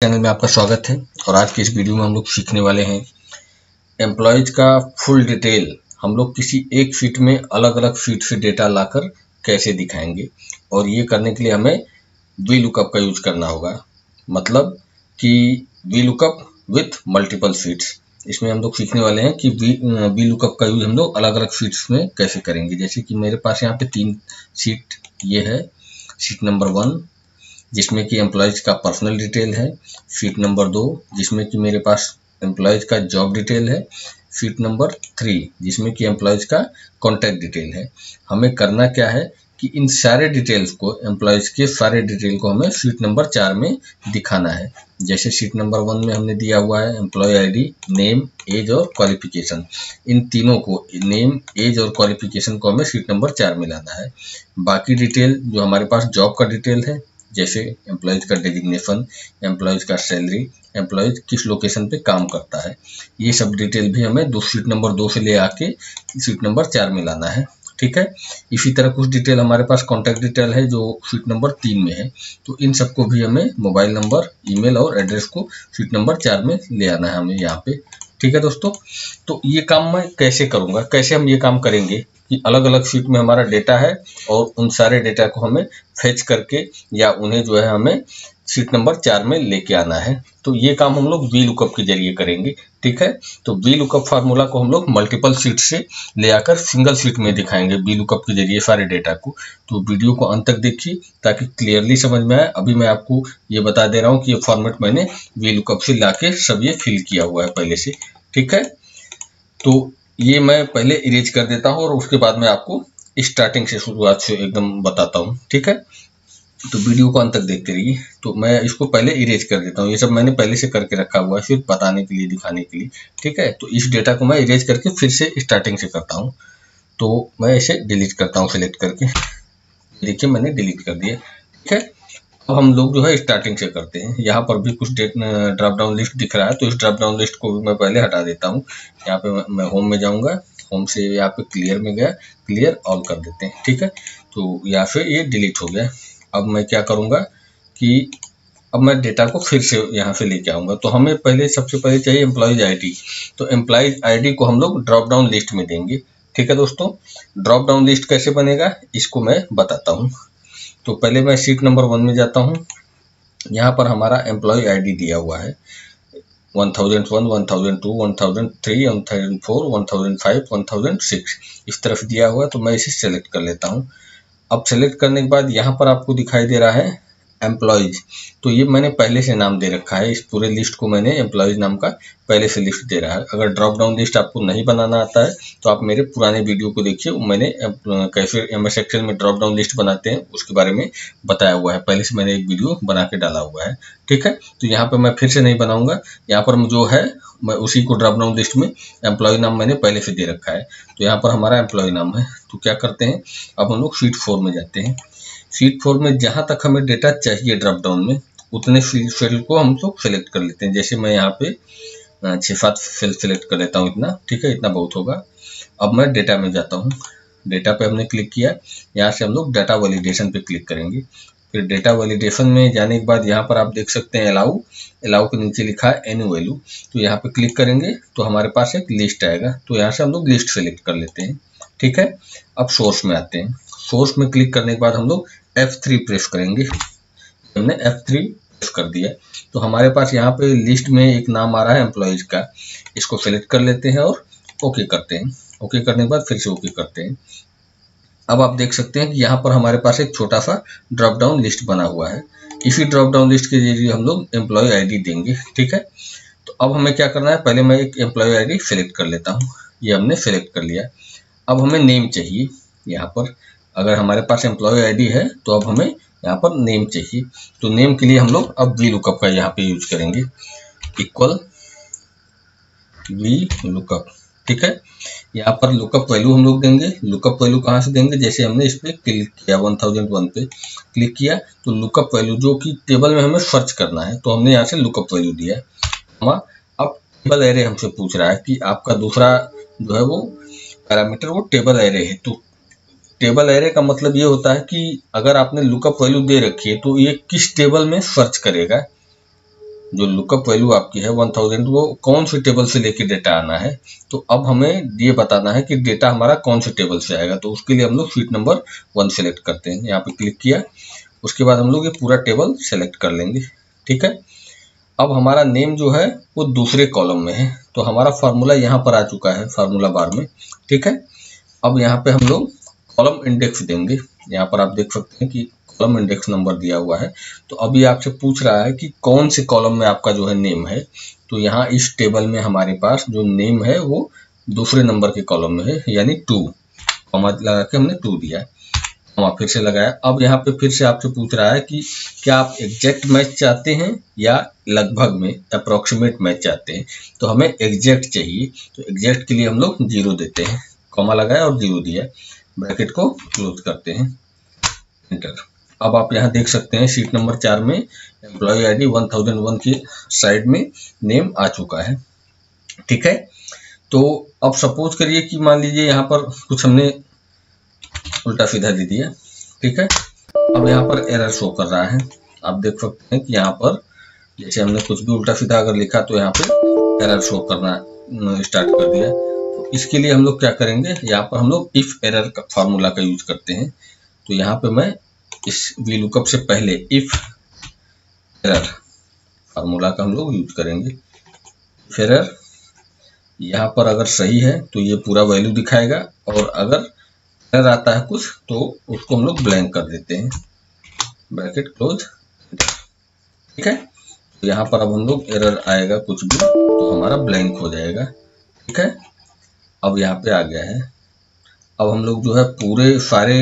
Channel में आपका स्वागत है। और आज की इस वीडियो में हम लोग सीखने वाले हैं एम्प्लॉयज का फुल डिटेल हम लोग किसी एक शीट में अलग अलग शीट से डेटा लाकर कैसे दिखाएंगे। और ये करने के लिए हमें वी लुकअप का यूज करना होगा, मतलब कि V lookup with multiple sheets. इसमें हम लोग सीखने वाले हैं कि वी लुकअप का यूज हम लोग अलग अलग शीट्स में कैसे करेंगे। जैसे कि मेरे पास यहाँ पे 3 शीट ये है। शीट नंबर 1 जिसमें कि एम्प्लॉयज का पर्सनल डिटेल है। शीट नंबर 2 जिसमें कि मेरे पास एम्प्लॉयज का जॉब डिटेल है। शीट नंबर 3 जिसमें कि एम्प्लॉयज का कॉन्टैक्ट डिटेल है। हमें करना क्या है कि इन सारे डिटेल्स को, एम्प्लॉयज के सारे डिटेल को हमें शीट नंबर 4 में दिखाना है। जैसे शीट नंबर 1 में हमने दिया हुआ है एम्प्लॉय आईडी, नेम, एज और क्वालिफिकेशन। इन तीनों को, नेम, एज और क्वालिफिकेशन को हमें शीट नंबर 4 में लाना है। बाकी डिटेल जो हमारे पास जॉब का डिटेल है, जैसे एम्प्लॉयज का डेजिग्नेशन, एम्प्लॉयज का सैलरी, एम्प्लॉयज किस लोकेशन पे काम करता है, ये सब डिटेल भी हमें शीट नंबर 2 से ले आके शीट नंबर 4 में लाना है। ठीक है। इसी तरह कुछ डिटेल हमारे पास कॉन्टैक्ट डिटेल है जो शीट नंबर 3 में है। तो इन सबको भी हमें मोबाइल नंबर, ईमेल और एड्रेस को शीट नंबर 4 में ले आना है हमें यहाँ पे। ठीक है दोस्तों, तो ये काम मैं कैसे करूँगा, कैसे हम ये काम करेंगे कि अलग अलग शीट में हमारा डेटा है और उन सारे डेटा को हमें फेच करके या उन्हें जो है हमें शीट नंबर 4 में लेके आना है। तो ये काम हम लोग वी लुकअप के जरिए करेंगे। ठीक है। तो वी लुकअप फार्मूला को हम लोग मल्टीपल शीट से ले आकर सिंगल शीट में दिखाएंगे वी लुकअप के जरिए सारे डेटा को। तो वीडियो को अंत तक देखिए ताकि क्लियरली समझ में आए। अभी मैं आपको ये बता दे रहा हूँ कि ये फॉर्मेट मैंने वी लुकअप से लाके सब ये फिल किया हुआ है पहले से। ठीक है। तो ये मैं पहले इरेज कर देता हूँ और उसके बाद मैं आपको स्टार्टिंग से, शुरुआत से एकदम बताता हूँ। ठीक है। तो वीडियो को अंत तक देखते रहिए। तो मैं इसको पहले इरेज कर देता हूँ। ये सब मैंने पहले से करके रखा हुआ है सिर्फ बताने के लिए, दिखाने के लिए। ठीक है। तो इस डेटा को मैं इरेज करके फिर से स्टार्टिंग से करता हूँ। तो मैं इसे डिलीट करता हूँ सिलेक्ट करके। देखिए मैंने डिलीट कर दिया। ठीक है। अब हम लोग जो है स्टार्टिंग से करते हैं। यहाँ पर भी कुछ ड्रॉप डाउन लिस्ट दिख रहा है, तो इस ड्रॉप डाउन लिस्ट को भी मैं पहले हटा देता हूँ। यहाँ पे मैं होम में जाऊँगा, होम से यहाँ पे क्लियर में गया, क्लियर ऑल कर देते हैं। ठीक है। तो यहाँ से ये डिलीट हो गया। अब मैं क्या करूँगा कि अब मैं डेटा को फिर से यहाँ से लेके आऊँगा। तो हमें पहले, सबसे पहले चाहिए एम्प्लॉयज आईडी। तो एम्प्लॉयज आईडी को हम लोग ड्रॉप डाउन लिस्ट में देंगे। ठीक है दोस्तों, ड्रॉप डाउन लिस्ट कैसे बनेगा इसको मैं बताता हूँ। तो पहले मैं शीट नंबर 1 में जाता हूँ। यहाँ पर हमारा एम्प्लॉय आईडी दिया हुआ है 1001, 1002, 1003, 1004, 1005, 1006 इस तरफ दिया हुआ है। तो मैं इसे सेलेक्ट कर लेता हूँ। अब सेलेक्ट करने के बाद यहाँ पर आपको दिखाई दे रहा है एम्प्लॉयज। तो ये मैंने पहले से नाम दे रखा है, इस पूरे लिस्ट को मैंने एम्प्लॉयज नाम का पहले से लिस्ट दे रहा है। अगर ड्रॉप डाउन लिस्ट आपको नहीं बनाना आता है तो आप मेरे पुराने वीडियो को देखिए, मैंने कैसे एमएस एक्सेल में ड्रॉप डाउन लिस्ट बनाते हैं उसके बारे में बताया हुआ है। पहले से मैंने एक वीडियो बना के डाला हुआ है। ठीक है। तो यहाँ पर मैं फिर से नहीं बनाऊंगा। यहाँ पर जो है मैं उसी को ड्रॉप डाउन लिस्ट में एम्प्लॉय नाम मैंने पहले से दे रखा है। तो यहाँ पर हमारा एम्प्लॉय नाम है। तो क्या करते हैं, अब हम लोग शीट 4 में जाते हैं। शीट 4 में जहां तक हमें डेटा चाहिए ड्रॉप डाउन में उतने सेल को हम लोग सेलेक्ट कर लेते हैं। जैसे मैं यहाँ पे 6-7 सेल सेलेक्ट कर लेता हूँ इतना। ठीक है, इतना बहुत होगा। अब मैं डेटा में जाता हूँ। डेटा पे हमने क्लिक किया, यहाँ से हम लोग डाटा वैलिडेशन पे क्लिक करेंगे। फिर डेटा वैलिडेशन में जाने के बाद यहाँ पर आप देख सकते हैं अलाउ, अलाउ के नीचे लिखा है एनी वैल्यू। तो यहाँ पे क्लिक करेंगे तो हमारे पास एक लिस्ट आएगा। तो यहाँ से हम लोग लिस्ट सेलेक्ट कर लेते हैं। ठीक है। अब सोर्स में आते हैं। सोर्स में क्लिक करने के बाद हम लोग F3 प्रेस करेंगे। हमने F3 प्रेस कर दिया तो हमारे पास यहाँ पे लिस्ट में एक नाम आ रहा है एम्प्लॉयज का। इसको सेलेक्ट कर लेते हैं और ओके करते हैं। ओके करने के बाद फिर से ओके करते हैं। अब आप देख सकते हैं कि यहाँ पर हमारे पास एक छोटा सा ड्रॉप डाउन लिस्ट बना हुआ है। इसी ड्रॉप डाउन लिस्ट के जरिए हम लोग एम्प्लॉय आईडी देंगे। ठीक है। तो अब हमें क्या करना है, पहले मैं एक एम्प्लॉय आईडी सेलेक्ट कर लेता हूँ। ये हमने सेलेक्ट कर लिया। अब हमें नेम चाहिए। यहाँ पर अगर हमारे पास एम्प्लॉय आईडी है तो अब हमें यहाँ पर नेम चाहिए। तो नेम के लिए हम लोग अब वी लुकअप का यहाँ पे यूज करेंगे, इक्वल वी लुकअप। ठीक है। यहाँ पर लुकअप वैल्यू हम लोग देंगे। लुकअप वैल्यू कहाँ से देंगे, जैसे हमने इस पर क्लिक किया 1001 पे क्लिक किया तो लुकअप वैल्यू जो कि टेबल में हमें सर्च करना है तो हमने यहाँ से लुकअप वैल्यू दिया। अब टेबल एरे हमसे पूछ रहा है कि आपका दूसरा जो है वो पैरामीटर वो टेबल एरे है। तो टेबल एरे का मतलब ये होता है कि अगर आपने लुकअप वैल्यू दे रखी है तो ये किस टेबल में सर्च करेगा, जो लुकअप वैल्यू आपकी है 1000 वो कौन से टेबल से लेके डेटा आना है। तो अब हमें ये बताना है कि डेटा हमारा कौन से टेबल से आएगा। तो उसके लिए हम लोग शीट नंबर 1 सेलेक्ट करते हैं, यहाँ पे क्लिक किया, उसके बाद हम लोग ये पूरा टेबल सेलेक्ट कर लेंगे। ठीक है, अब हमारा नेम जो है वो दूसरे कॉलम में है, तो हमारा फार्मूला यहाँ पर आ चुका है फार्मूला बार में। ठीक है, अब यहाँ पे हम लोग कॉलम इंडेक्स देंगे। यहाँ पर आप देख सकते हैं कि कॉलम इंडेक्स नंबर दिया हुआ है। तो अभी आपसे पूछ रहा है कि कौन से कॉलम में आपका जो है नेम है। तो यहाँ इस टेबल में हमारे पास जो नेम है वो दूसरे नंबर के कॉलम में है, यानी 2, कॉमा लगा के हमने 2 दिया, कॉमा फिर से लगाया। अब यहाँ पे फिर से आपसे पूछ रहा है कि क्या आप एग्जैक्ट मैच चाहते हैं या लगभग में अप्रोक्सीमेट मैच चाहते हैं। तो हमें एग्जैक्ट चाहिए, तो एग्जैक्ट के लिए हम लोग 0 देते हैं, कॉमा लगाया और 0 दिया, ब्रैकेट को क्लोज करते हैं, एंटर। अब आप यहाँ देख सकते हैं शीट नंबर 4 में एम्प्लॉय आईडी 1001 की साइड में नेम आ चुका है। ठीक है, तो अब सपोज करिए कि मान लीजिए यहाँ पर कुछ हमने उल्टा सीधा दे दिया। ठीक है, अब यहाँ पर एरर शो कर रहा है। आप देख सकते हैं कि यहाँ पर जैसे हमने कुछ भी उल्टा सीधा अगर लिखा तो यहाँ पे एरर शो करना स्टार्ट कर दिया। तो इसके लिए हम लोग क्या करेंगे, यहाँ पर हम लोग इफ एरर का फार्मूला का यूज करते हैं। तो यहाँ पे मैं इस वी लुकअप से पहले इफ एरर फार्मूला का हम लोग यूज करेंगे। इफ एरर यहाँ पर अगर सही है तो ये पूरा वैल्यू दिखाएगा, और अगर एरर आता है कुछ तो उसको हम लोग ब्लैंक कर देते हैं, ब्रैकेट क्लोज। ठीक है, तो यहाँ पर अब हम लोग एरर आएगा कुछ भी तो हमारा ब्लैंक हो जाएगा। ठीक है, अब यहाँ पे आ गया है। अब हम लोग जो है पूरे सारे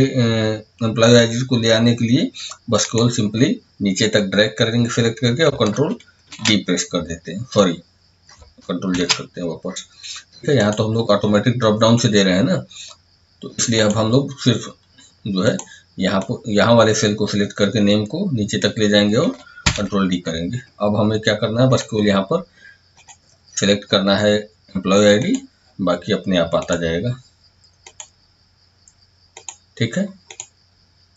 एम्प्लॉय आईडी को ले आने के लिए बस केवल सिंपली नीचे तक ड्रैग करेंगे सिलेक्ट करके, और कंट्रोल डी प्रेस कर देते हैं, सॉरी कंट्रोल जेड करते हैं वापस। ठीक है, यहाँ तो हम लोग ऑटोमेटिक ड्रॉप डाउन से दे रहे हैं ना, तो इसलिए अब हम लोग सिर्फ जो है यहाँ वाले सेल को सिलेक्ट करके नेम को नीचे तक ले जाएंगे और कंट्रोल डी करेंगे। अब हमें क्या करना है, बस केवल यहाँ पर सिलेक्ट करना है एम्प्लॉय आईडी, बाकी अपने आप आता जाएगा। ठीक है,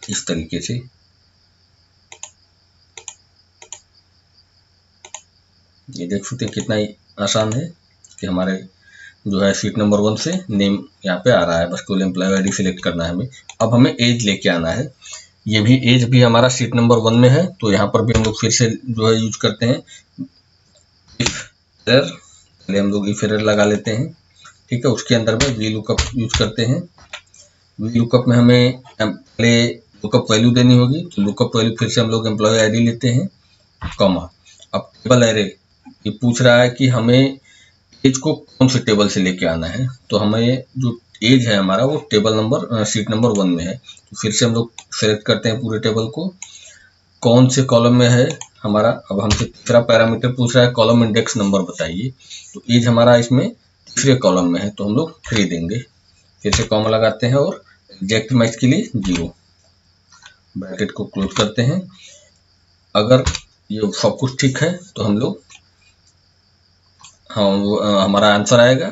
इस तरीके से ये देख सकते हैं कितना ही आसान है कि हमारे जो है शीट नंबर 1 से नेम यहाँ पे आ रहा है, बस केवल एम्प्लॉय आईडी सिलेक्ट करना है हमें। अब हमें एज लेके आना है, ये भी एज भी हमारा शीट नंबर 1 में है, तो यहाँ पर भी हम लोग फिर से जो है यूज करते हैं इफ एरर, पहले हम लोग इफ एरर लगा लेते हैं। ठीक है, उसके अंदर में वी लुकअप यूज करते हैं। वी लुकअप में हमें पहले लुकअप वैल्यू देनी होगी, तो लुकअप वैल्यू फिर से हम लोग एम्प्लॉय आईडी लेते हैं, कॉमा। अब टेबल एरे ये पूछ रहा है कि हमें एज को कौन से टेबल से लेके आना है। तो हमें जो एज है हमारा वो टेबल नंबर शीट नंबर 1 में है, तो फिर से हम लोग सेलेक्ट करते हैं पूरे टेबल को, कौन से कॉलम में है हमारा। अब हमसे तीसरा पैरामीटर पूछ रहा है कॉलम इंडेक्स नंबर बताइए, तो एज हमारा इसमें तीसरे कॉलम में है, तो हम लोग 3 देंगे, फिर से कॉमा लगाते हैं और एग्जैक्ट मैच के लिए 0, ब्रैकेट को क्लोज करते हैं। अगर ये सब कुछ ठीक है तो हम लोग हमारा आंसर आएगा।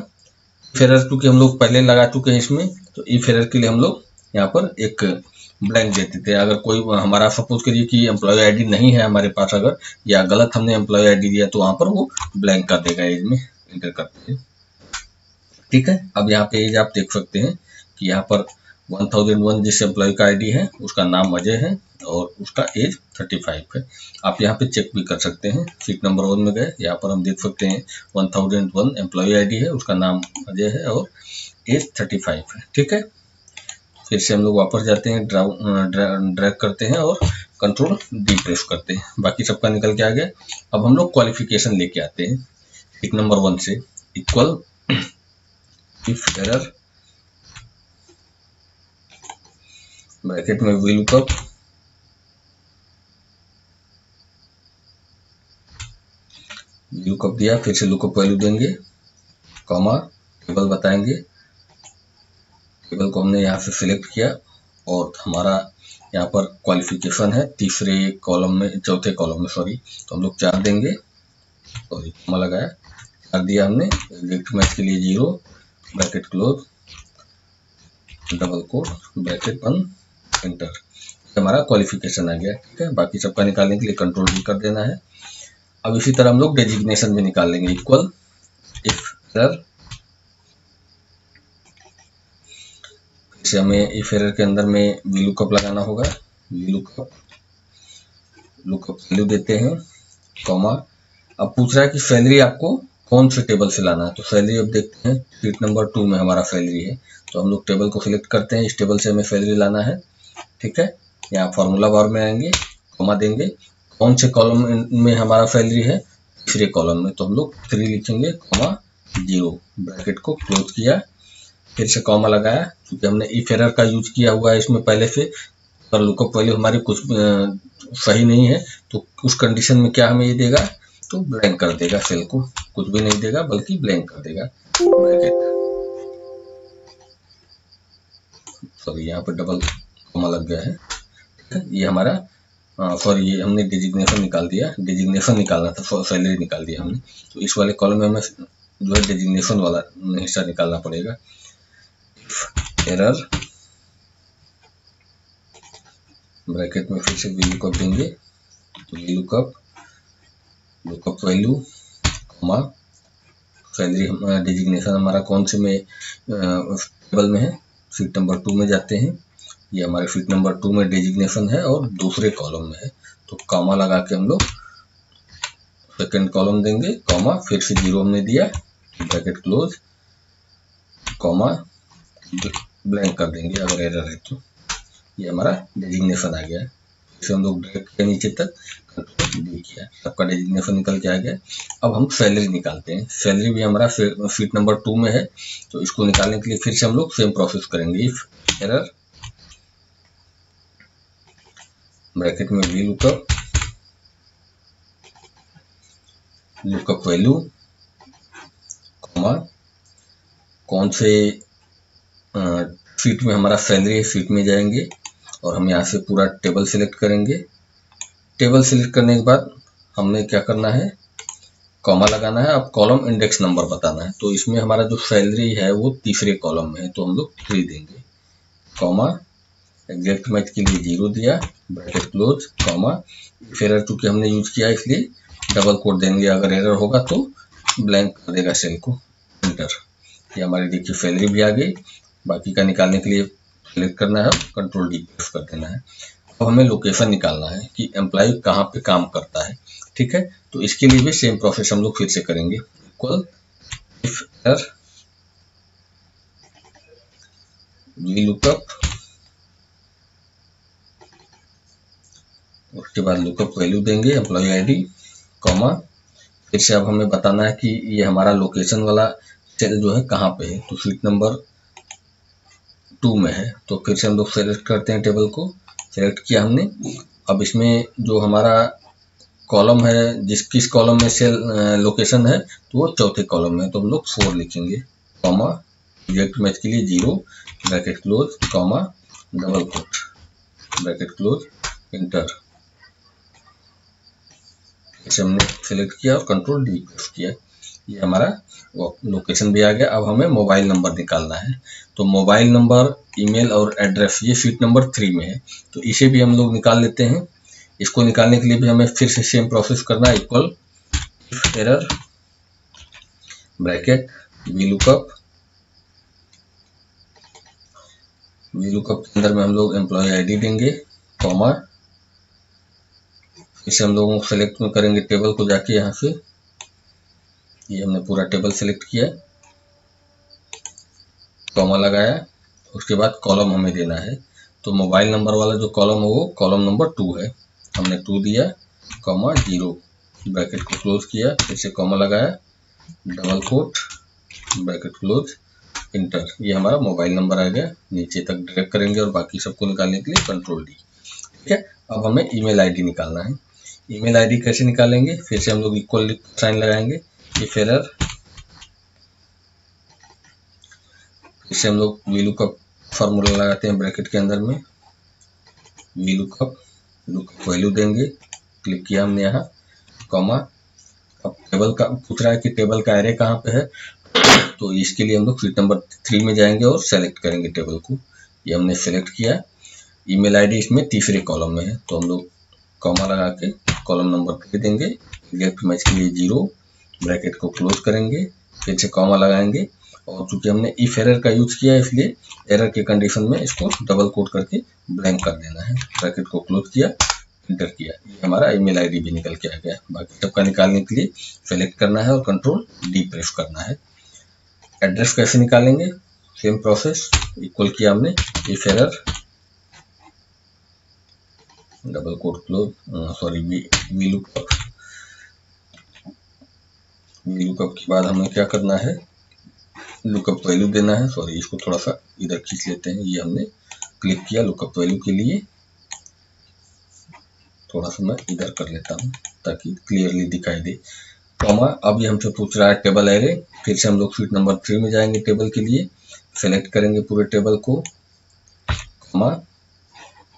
इफ एरर क्योंकि हम लोग पहले लगा चुके हैं इसमें, तो इफ एरर के लिए हम लोग यहाँ पर एक ब्लैंक देते थे। अगर कोई हमारा सपोज करिए कि एम्प्लॉय आईडी नहीं है हमारे पास अगर, या गलत हमने एम्प्लॉय आईडी दिया, तो वहाँ पर वो ब्लैंक कर देगा एज में, एंटर करते हैं। ठीक है, अब यहाँ पे एज आप देख सकते हैं कि यहाँ पर 1001 जिस एम्प्लॉय का आईडी है उसका नाम अजय है और उसका एज 35 है। आप यहाँ पे चेक भी कर सकते हैं, शीट नंबर 1 में गए, यहाँ पर हम देख सकते हैं 1001 एम्प्लॉय आईडी है, उसका नाम अजय है और एज 35 है। ठीक है, फिर से हम लोग वापस जाते हैं, ड्रैग करते हैं और कंट्रोल डी प्रेस करते हैं, बाकी सबका निकल के आ गया। अब हम लोग क्वालिफिकेशन लेके आते हैं शीट नंबर 1 से, इक्वल इफ एरर ब्रैकेट में वी लुकअप दिया, फिर से लुकअप वैल्यू देंगे, कॉमा, टेबल बताएंगे, टेबल को हमने यहाँ से सिलेक्ट किया और हमारा यहाँ पर क्वालिफिकेशन है तीसरे कॉलम में, चौथे कॉलम में सॉरी, तो हम लोग 4 देंगे, सॉरी कॉमा लगाया, 4 दिया हमने, एग्जैक्ट मैच के लिए 0, bracket close, double quote, bracket बंद, एंटर। हमारा क्वालिफिकेशन आ गया। ठीक है, बाकी सबका निकालने के लिए कंट्रोल भी कर देना है। अब इसी तरह हम लोग डेजिग्नेशन भी निकाल लेंगे। इक्वल इफ एरर, जैसे हमें इफ एरर के अंदर में VLOOKUP लगाना होगा। VLOOKUP लुकअप वैल्यू देते हैं, कॉमा। अब पूछ रहा है कि सैलरी आपको कौन से टेबल से लाना है, तो सैलरी अब देखते हैं शीट नंबर 2 में हमारा सैलरी है, तो हम लोग टेबल को सिलेक्ट करते हैं, इस टेबल से हमें सैलरी लाना है। ठीक है, यहाँ फार्मूला बार में आएंगे, कॉमा देंगे, कौन से कॉलम में हमारा सैलरी है, तीसरे कॉलम में, तो हम लोग 3 लिखेंगे, कॉमा 0, ब्रैकेट को क्लोज किया, फिर से कॉमा लगाया, क्योंकि हमने इफ एरर का यूज किया हुआ है इसमें पहले से, पर लुकअप वैल्यू हमारी कुछ सही नहीं है, तो उस कंडीशन में क्या हमें ये देगा, तो ब्लैंक कर देगा, सेल को कुछ भी नहीं देगा बल्कि ब्लैंक कर देगा, ब्रैकेट। सॉरी, यहाँ पे डबल कॉमा लग गया है। ठीक है, ये हमारा सॉरी, ये हमने डिजिग्नेशन निकाल दिया, डिजिग्नेशन निकालना था, सैलरी निकाल दिया हमने, तो इस वाले कॉलम में हमें जो है डिजिग्नेशन वाला हिस्सा निकालना पड़ेगा। एरर, ब्रैकेट में फिर से VLOOKUP देंगे, तो VLOOKUP lookup value, comma salary, designation हमारा कौन से में टेबल में है, शीट नंबर 2 में जाते हैं, ये हमारे शीट नंबर 2 में डिजिग्नेशन है और दूसरे कॉलम में है, तो कॉमा लगा के हम लोग सेकेंड कॉलम देंगे, कॉमा फिर से 0 हमने दिया, ब्रैकेट क्लोज, कॉमा ब्लैंक कर देंगे अगर एरर है तो। ये हमारा डेजिग्नेशन आ गया है, इसे हम लोग ड्रैग किया नीचे तक, कंट्रोल D किया, सबका डेजिग्नेशन निकल के आ गया। अब हम सैलरी निकालते हैं, सैलरी भी हमारा शीट नंबर 2 में है, तो इसको निकालने के लिए फिर से हम लोग सेम प्रोसेस करेंगे। इफ एरर, ब्रैकेट में VLOOKUP लुकअप वैल्यू, कॉमा कौन से शीट में हमारा सैलरी है, शीट में जाएंगे और हम यहाँ से पूरा टेबल सिलेक्ट करेंगे। टेबल सिलेक्ट करने के बाद हमने क्या करना है, कॉमा लगाना है, अब कॉलम इंडेक्स नंबर बताना है, तो इसमें हमारा जो सैलरी है वो तीसरे कॉलम में है, तो हम लोग 3 देंगे, कॉमा एग्जैक्ट मैच के लिए 0 दिया, ब्रैकेट क्लोज, कॉमा फिर एरर चूंकि हमने यूज किया इसलिए डबल कोट देंगे, अगर एरर होगा तो ब्लैंक कर देगा सेल को, एंटर। ये हमारी देखिए सैलरी भी आ गई। बाकी का निकालने के लिए सेलेक्ट करना है, कंट्रोल D प्रेस कर देना है। अब हमें लोकेशन निकालना है कि एम्प्लॉय कहाँ पे काम करता है। ठीक है, तो इसके लिए भी सेम प्रोसेस हम लोग फिर से करेंगे। इक्वल इफ एरर, VLOOKUP, उसके बाद लुकअप वैल्यू देंगे, एम्प्लॉय ID, कॉमा फिर से अब हमें बताना है कि ये हमारा लोकेशन वाला सेल जो है कहाँ पे है, तो शीट नंबर 2 में है, तो फिर से हम लोग सेलेक्ट करते हैं, टेबल को सेलेक्ट किया हमने। अब इसमें जो हमारा कॉलम है, किस कॉलम में सेल लोकेशन है, तो वो चौथे कॉलम में, तो हम लोग 4 लिखेंगे, कॉमा एग्जैक्ट मैच के लिए 0, bracket close, comma double quote, bracket close, enter. इसे हमने सेलेक्ट किया और कंट्रोल D प्रेस किया, ये हमारा लोकेशन भी आ गया। अब हमें मोबाइल नंबर निकालना है, तो मोबाइल नंबर, ईमेल और एड्रेस ये शीट नंबर 3 में है, तो इसे भी हम लोग निकाल लेते हैं। इसको निकालने के लिए भी हमें फिर से सेम प्रोसेस करना है। Equal if error, bracket VLOOKUP के अंदर में हम लोग एम्प्लॉय ID देंगे, कॉमा इसे हम लोग सेलेक्ट में करेंगे, टेबल को जाके यहाँ से ये हमने पूरा टेबल सेलेक्ट किया, कॉमा लगाया, उसके बाद कॉलम हमें देना है, तो मोबाइल नंबर वाला जो कॉलम है वो कॉलम नंबर 2 है, हमने 2 दिया, कॉमा 0, ब्रैकेट को क्लोज किया, फिर से कॉमा लगाया, double quote, bracket close, enter. ये हमारा मोबाइल नंबर आ गया, नीचे तक ड्रैग करेंगे और बाकी सबको निकालने के लिए कंट्रोल D। ठीक है, अब हमें ईमेल ID निकालना है। ईमेल ID कैसे निकालेंगे, फिर से हम लोग इक्वल साइन लगाएंगे, इफ एरर, इसे हम लोग VLOOKUP फार्मूला लगाते हैं, ब्रैकेट के अंदर में VLOOKUP लुकअप वैल्यू देंगे, क्लिक किया हमने यहाँ, कॉमा अब टेबल का पूछ रहा है कि टेबल का एरे कहाँ पे है, तो इसके लिए हम लोग शीट नंबर 3 में जाएंगे और सेलेक्ट करेंगे टेबल को, ये हमने सेलेक्ट किया। ईमेल ID इसमें तीसरे कॉलम में है, तो हम लोग कॉमा लगा के कॉलम नंबर 3 देंगे, एग्जैक्ट मैच के लिए 0, ब्रैकेट को क्लोज करेंगे, फिर से कॉमा लगाएंगे और चूंकि हमने इफ एरर का यूज किया है इसलिए एरर के कंडीशन में इसको डबल कोट करके ब्लैंक कर देना है। ब्रैकेट को क्लोज किया, इंटर किया, ये हमारा ईमेल आईडी भी निकल के आ गया। बाकी सबका निकालने के लिए सेलेक्ट करना है और कंट्रोल डी प्रेस करना है। एड्रेस कैसे निकालेंगे, सेम प्रोसेस, इक्वल किया हमने, if error, double quote close, sorry V lookup के बाद हमें क्या करना है, लुकअप वैल्यू देना है। सॉरी इसको थोड़ा सा इधर खींच लेते हैं, ये हमने क्लिक किया लुकअप वैल्यू के लिए, थोड़ा सा मैं इधर कर लेता हूँ ताकि क्लियरली दिखाई दे। कॉमा, अब ये हमसे पूछ रहा है टेबल एरे, फिर से हम लोग शीट नंबर 3 में जाएंगे, टेबल के लिए सेलेक्ट करेंगे पूरे टेबल को, कॉमा,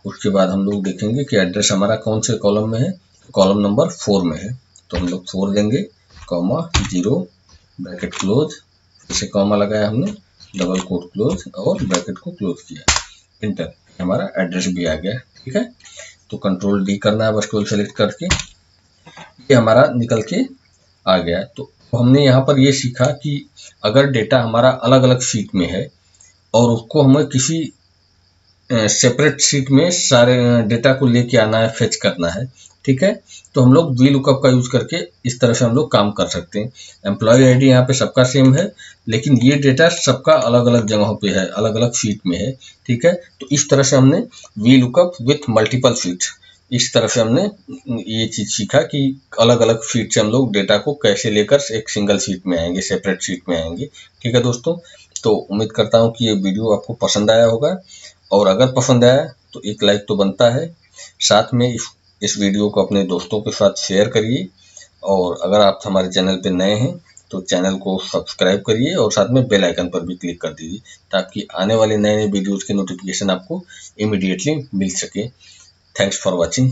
उसके बाद हम लोग देखेंगे कि एड्रेस हमारा कौन से कॉलम में है, कॉलम नंबर 4 में है, तो हम लोग 4 देंगे, कॉमा 0, ब्रैकेट क्लोज, फिर से कॉमा लगाया हमने, डबल कोट क्लोज और ब्रैकेट को क्लोज किया, इंटर, हमारा एड्रेस भी आ गया। ठीक है, तो कंट्रोल डी करना है बस केवल सेलेक्ट करके, ये हमारा निकल के आ गया। तो हमने यहाँ पर ये सीखा कि अगर डेटा हमारा अलग अलग शीट में है और उसको हमें किसी सेपरेट शीट में सारे डेटा को लेके आना है, फेच करना है, ठीक है, तो हम लोग वी लुकअप का यूज करके इस तरह से हम लोग काम कर सकते हैं। एम्प्लॉय आईडी यहाँ पे सबका सेम है, लेकिन ये डेटा सबका अलग अलग जगहों पे है, अलग अलग शीट में है। ठीक है, तो इस तरह से हमने V lookup with multiple sheet, इस तरह से हमने ये चीज सीखा कि अलग अलग शीट से हम लोग डेटा को कैसे लेकर एक सिंगल शीट में आएंगे, सेपरेट शीट में आएंगे। ठीक है दोस्तों, तो उम्मीद करता हूँ कि ये वीडियो आपको पसंद आया होगा, और अगर पसंद आया तो एक लाइक तो बनता है, साथ में इस वीडियो को अपने दोस्तों के साथ शेयर करिए, और अगर आप हमारे चैनल पे नए हैं तो चैनल को सब्सक्राइब करिए और साथ में बेल आइकन पर भी क्लिक कर दीजिए ताकि आने वाले नए वीडियोज़ के नोटिफिकेशन आपको इमीडिएटली मिल सके। Thanks for watching.